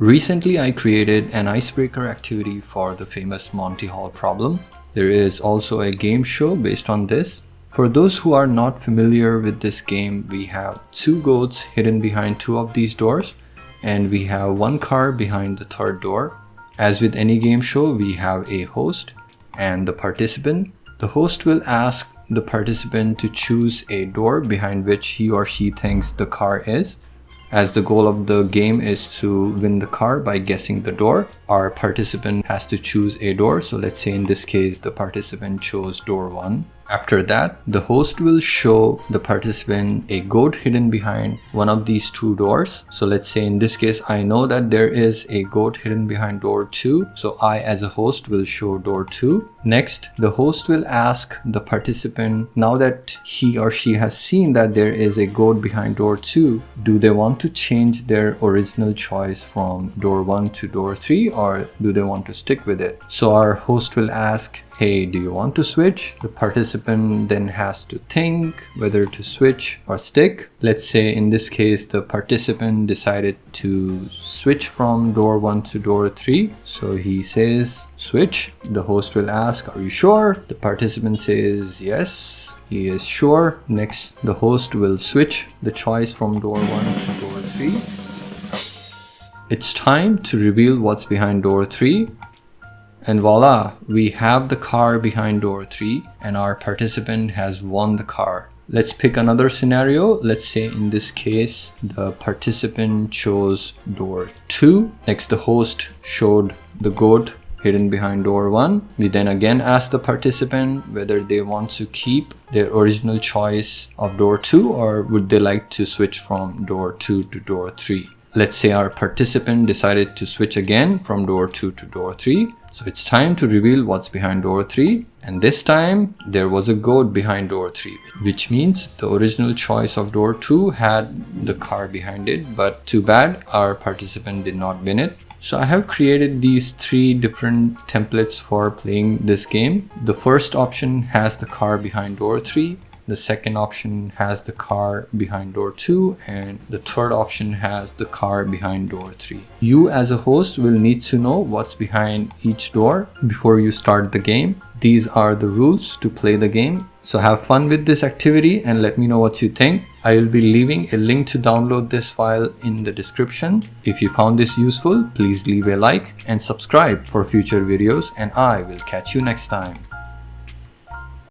Recently, I created an icebreaker activity for the famous Monty Hall problem. There is also a game show based on this. For those who are not familiar with this game, we have two goats hidden behind two of these doors, and we have one car behind the third door. As with any game show, we have a host and the participant. The host will ask the participant to choose a door behind which he or she thinks the car is. As the goal of the game is to win the car by guessing the door, our participant has to choose a door. So let's say in this case, the participant chose door 1. After that, the host will show the participant a goat hidden behind one of these two doors. So let's say in this case, I know that there is a goat hidden behind door 2. So I as a host will show door 2. Next, the host will ask the participant, now that he or she has seen that there is a goat behind door 2, do they want to change their original choice from door 1 to door 3, or do they want to stick with it? So our host will ask, hey, do you want to switch? The participant then has to think whether to switch or stick. Let's say in this case, the participant decided to switch from door 1 to door 3. So he says switch. The host will ask, are you sure? The participant says yes, he is sure. Next, the host will switch the choice from door 1 to door 3. It's time to reveal what's behind door 3. And voila, we have the car behind door 3 and our participant has won the car. Let's pick another scenario. Let's say in this case, the participant chose door 2. Next, the host showed the goat hidden behind door 1. We then again ask the participant whether they want to keep their original choice of door 2 or would they like to switch from door 2 to door 3. Let's say our participant decided to switch again from door 2 to door 3. So it's time to reveal what's behind door 3. And this time there was a goat behind door 3, which means the original choice of door 2 had the car behind it, but too bad our participant did not win it. So I have created these 3 different templates for playing this game. The first option has the car behind door 3. The second option has the car behind door 2, and the third option has the car behind door 3. You as a host will need to know what's behind each door before you start the game. These are the rules to play the game. So have fun with this activity and let me know what you think. I will be leaving a link to download this file in the description. If you found this useful, please leave a like and subscribe for future videos, and I will catch you next time.